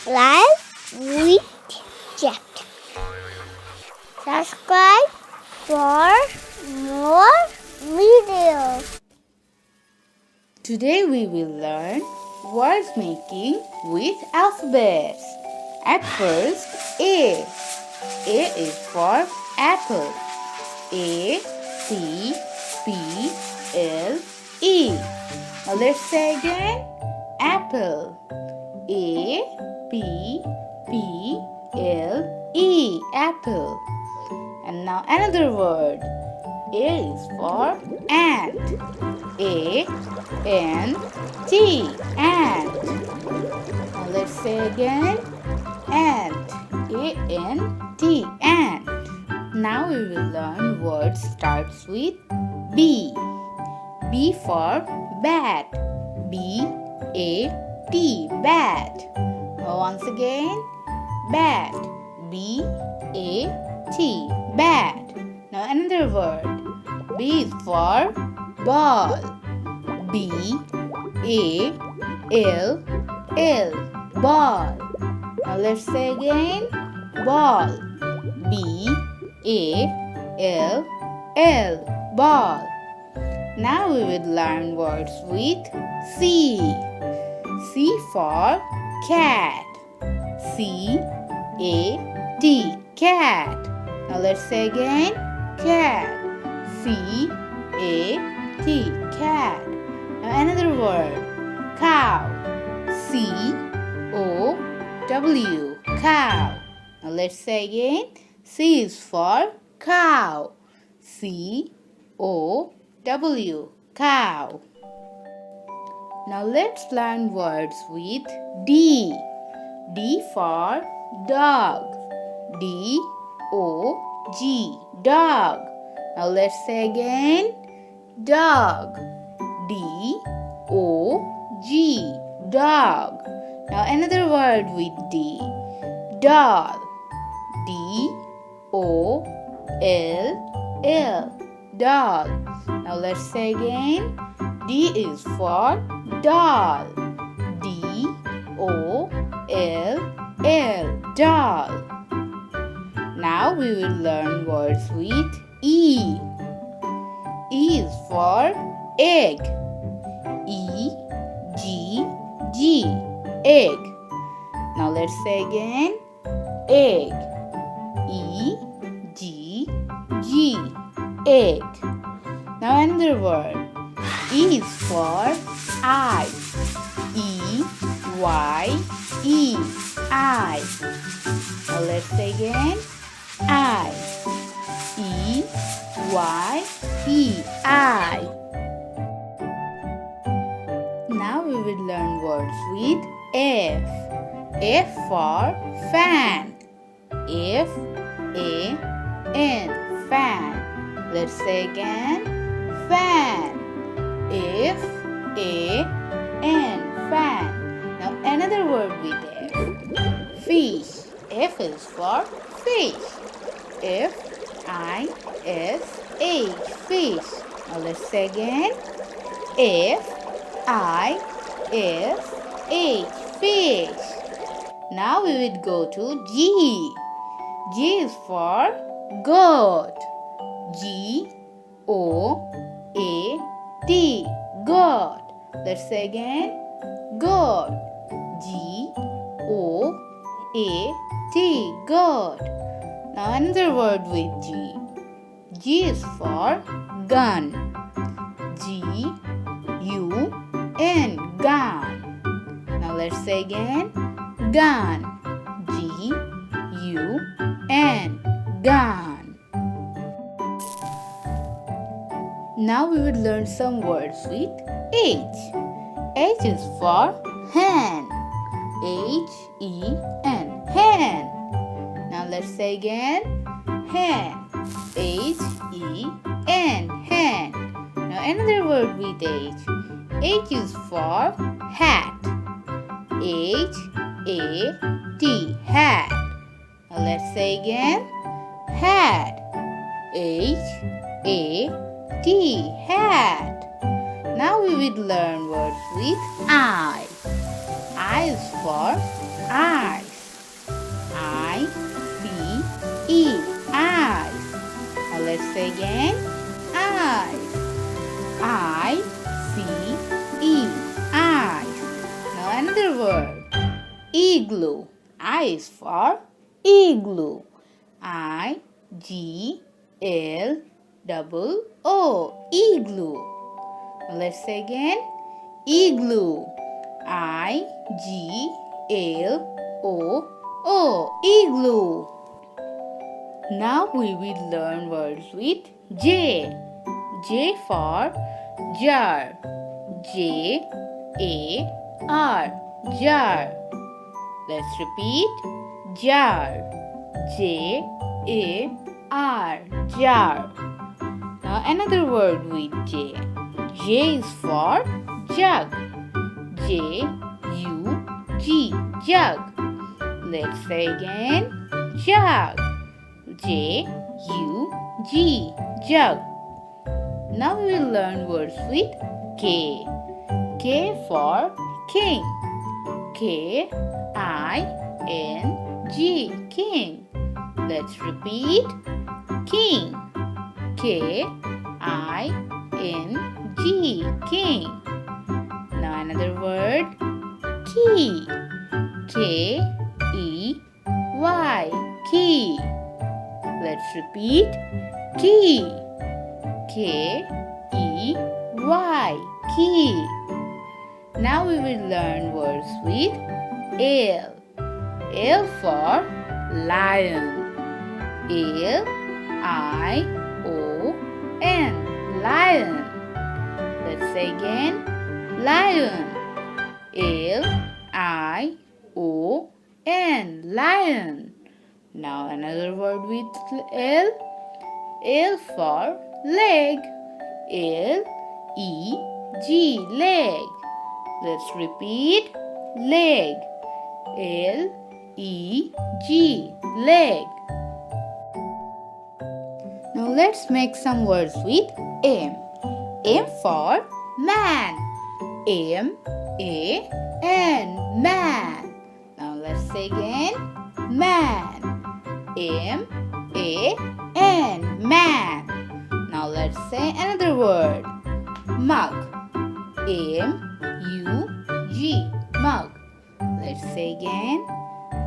Live with chat. Subscribe for more videos. Today we will learn word making with alphabets. At first, A. A is for apple. A, C, P, L, E. Now let's say again. Apple. A, P, P, L, E. Apple. And now another word. A is for ant. A, N, T. Ant. Now let's say again. Ant. A-N-T. Ant. Now we will learn words starts with B. B for bat. B-A-T. Bat. Once again. Bat. B-A-T. Bat. Now another word. B is for ball. B-A-L-L. Ball. Now let's say again. Ball. B-A-L-L. Ball. Now we will learn words with C. C for cat. C-A-T. Cat. Now let's say again. Cat. C-A-T. Cat. Now another word. Cow. C-O-W. Cow. Now let's say again. C is for cow. C-O-W. Cow. Now let's learn words with D. D for dog. D-O-G. Dog. Now let's say again. Dog. D-O-G. Dog. Now another word with D. Doll. D-O-L-L. Doll. Now let's say again. D is for doll. D-O-L-L. Doll. Now we will learn words with E. E is for egg. E-G-G. Egg. Now let's say again. Egg. E-G-G. Egg. Now another word. E is for eye. E-Y-E. Eye. Now let's say again. Eye. E-Y-E. Eye. Now we will learn words with F. F for fan. F-A-N. Fan. Let's say again. Fan. F-A-N. Fan. Now another word with F. Fish. F is for fish. F-I-S-H. Fish. Now let's say again. F-I-S-H. Fish. Now we will go to G. G is for goat. G-O-A-T. Goat. Let's say again. Goat. G-O-A-T. Goat. Now another word with G. G is for gun. G-U-N. Gun. Now let's say again. Gun. G-U-N. Gun. Now we will learn some words with H. H is for hen. H-E-N. Hen. Now let's say again. Hen. H-E-N. Hen. Now another word with H. H is for hat. H-A-T. Hat. Now let's say again. Hat. H-A-T. Hat. Now we will learn words with I. I is for eye. say again. Eyes. I-C-E. Eyes. Now another word. Igloo. I is for igloo. I-G-L-O-O. Igloo. Let's say again. Igloo. I-G-L-O-O. Igloo. Now we will learn words with J. J for jar. J-A-R. Jar. Let's repeat. Jar. J-A-R. Jar. Now another word with J. J is for jug. J-U-G. Jug. Let's say again. Jug. J-U-G. Jug. Now we will learn words with K. K for king. K-I-N-G. King. Let's repeat. King. K-I-N-G. King. Now another word. Key. K-E-Y. Key. Let's repeat. Key. K-E-Y. Key. Now we will learn words with L. L for lion. L-I-O-N. Lion. Let's say again. Lion. L-I-O-N. Lion. Now another word with L. L for leg. L-E-G. Leg. Let's repeat. Leg. L-E-G. Leg. Now let's make some words with M. M for man. M-A-N. Man. Now let's say again. Man. M-A-N. Man. Now let's say another word. Mug. M-U-G. Mug. Let's say again.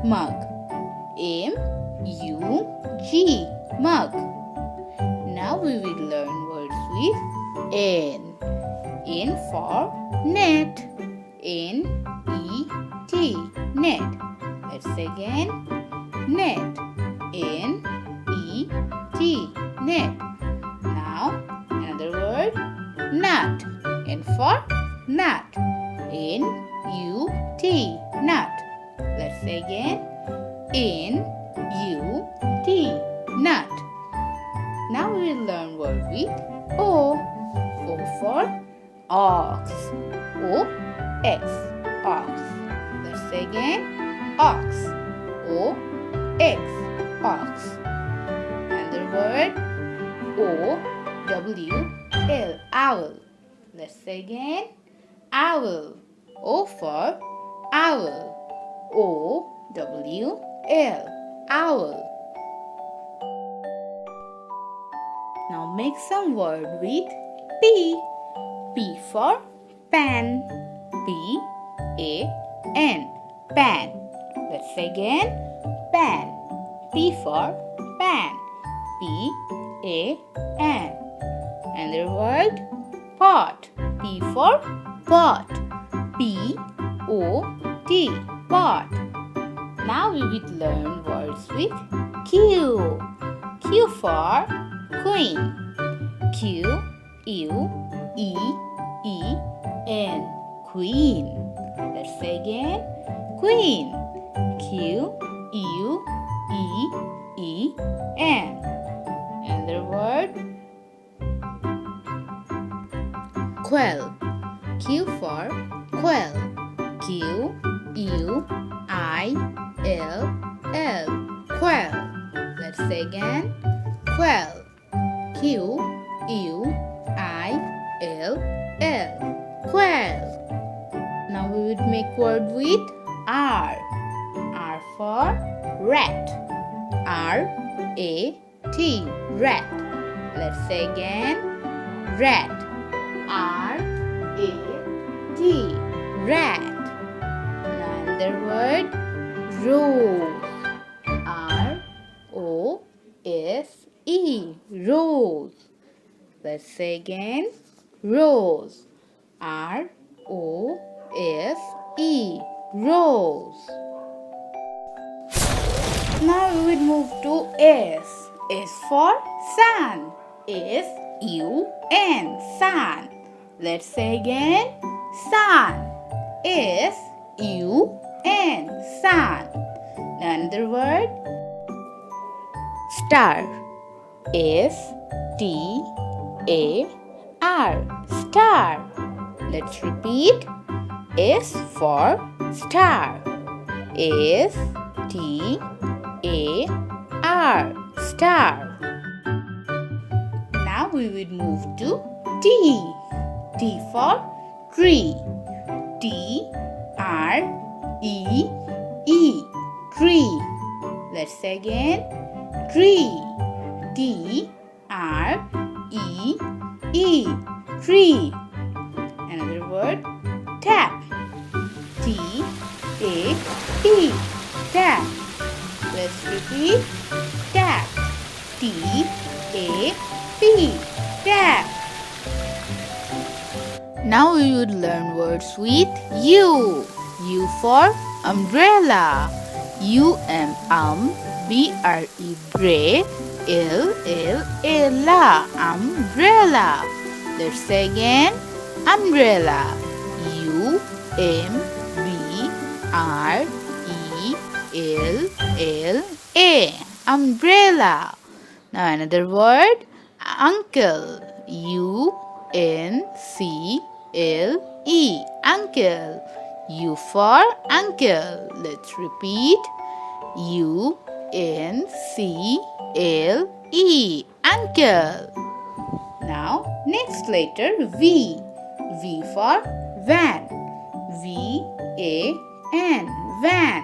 Mug. M-U-G. Mug. Now we will learn words with N. N for net. N-E-T. Net. Let's say again. Net. N-E-T. Net. Now another word. Nut. N for nut. N-U-T. Nut. Let's say again. N-U-T. Nut. Now we will learn word with O. O for ox. O-X. Ox. Let's say again. Ox. O-X. Ox. Another word. O-W-L. Owl. Let's say again. Owl. O for owl. O-W-L. Owl. Now make some word with P. P for pan. P-A-N. Pan. Let's say again. Pan. P for pan. P-A-N. Another word. Pot. P for pot. P-O-T. Pot. Now we will learn words with Q. Q for queen. Q-U-E-E-N. Queen. Let's say again. Queen. Q-U-E-E-N. Another word. Quail. Q for quail. Q-U-I-L-L. Quail. Let's say again. Quail. Q-U-I-L-L. Quail. Now we would make word with R. R for rat. R-A-T. Rat. Let's say again. Rat. R-A-T. Rat. Another word. Rose. R-O-S-E. Rose. Let's say again. Rose. R-O-S-E. Rose. Now we will move to S. S for sun. S-U-N. Sun. Let's say again. Sun. S-U-N. Sun. Another word. Star. S-T-A-R. Star. Let's repeat. S for star. S-T-A-R. Star. Now we will move to T. T for tree. T-R-E-E. Tree. Let's say again. Tree. T-R-E-E. Tree. Another word. Tap. T-A-P. Tap. Let's repeat. Tap. T-A-P. Tap. Now we would learn words with U. U for umbrella. U-M-B-R-E. Bre. L-L-A-La. Umbrella. Let's say again. Umbrella. U-M-B-R-E-L-L-A. Umbrella. Now another word. Uncle. U-N-C-L-E. Uncle. U for uncle. Let's repeat. U-N-C-L-E. Uncle. Now next letter V. V for van. V-A-N. Van.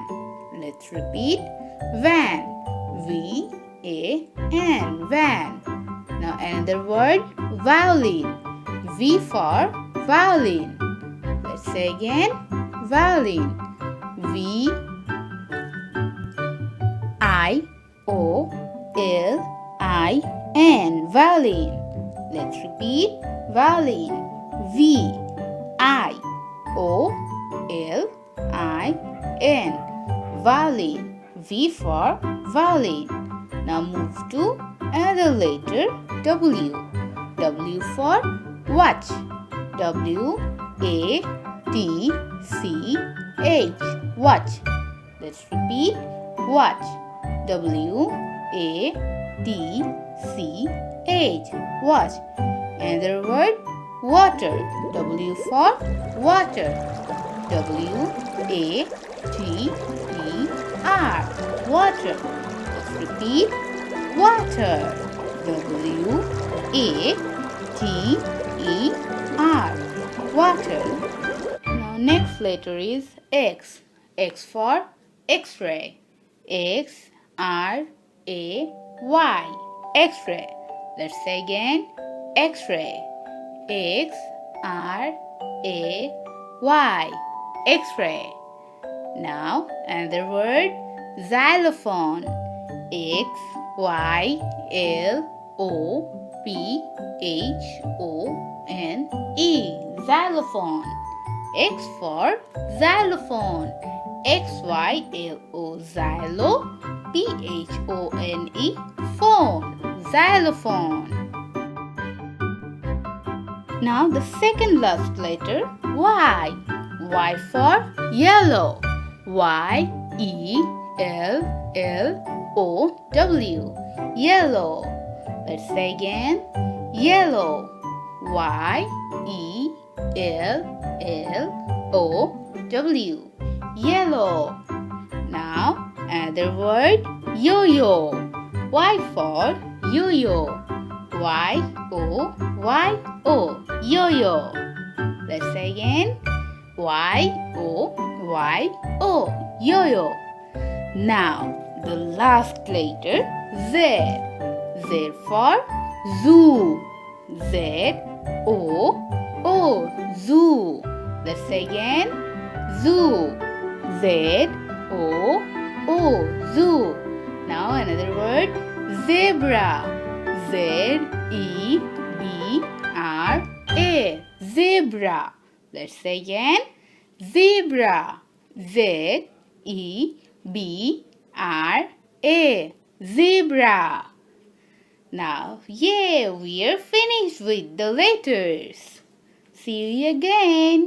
Let's repeat. Van. V-A-N. Van. Now another word. Violin. V for violin. Let's say again. Violin. V-I-O-L-I-N. Violin. Let's repeat. Violin. V-I-O-L-I-N. Violin. V for violin. Now move to another letter. W. W for watch. W-A-T-C-H. Watch. Let's repeat. Watch. W-A-T-C-H. Watch. Another word. Water. W for water. W-A-T-E-R. Water. Let's repeat. Water. W-A-T-E-R. Water. Now next letter is X. X for X-ray. X-R-A-Y. X-ray. Let's say again. X-ray. X-R-A-Y. X-ray. Now another word. Xylophone. X-Y-L-O-P-H-O-N-E. Xylophone. X for xylophone. X-Y-L-O. Xylo. P-H-O-N-E. Phone. Xylophone. Now the second last letter. Y. Y for yellow. Y-E-L-L-O-W. Yellow. Let's say again. Yellow. Y-E-L-L-O-W. Yellow. Now another word. Yo-yo. Y for yo-yo. Y-O-Y-O. Yo-yo. Let's say again. Y-O-Y-O. Yo-yo. Now the last letter. Z. Z for Zoo. Z-O-O. Zoo. Let's say again. Zoo. Z-O-O. Zoo. Now another word. Zebra. Z-E-B-R-A. Zebra. Let's say again. Zebra. Z-E-B-R-A. Zebra. Now, we are finished with the letters. See you again.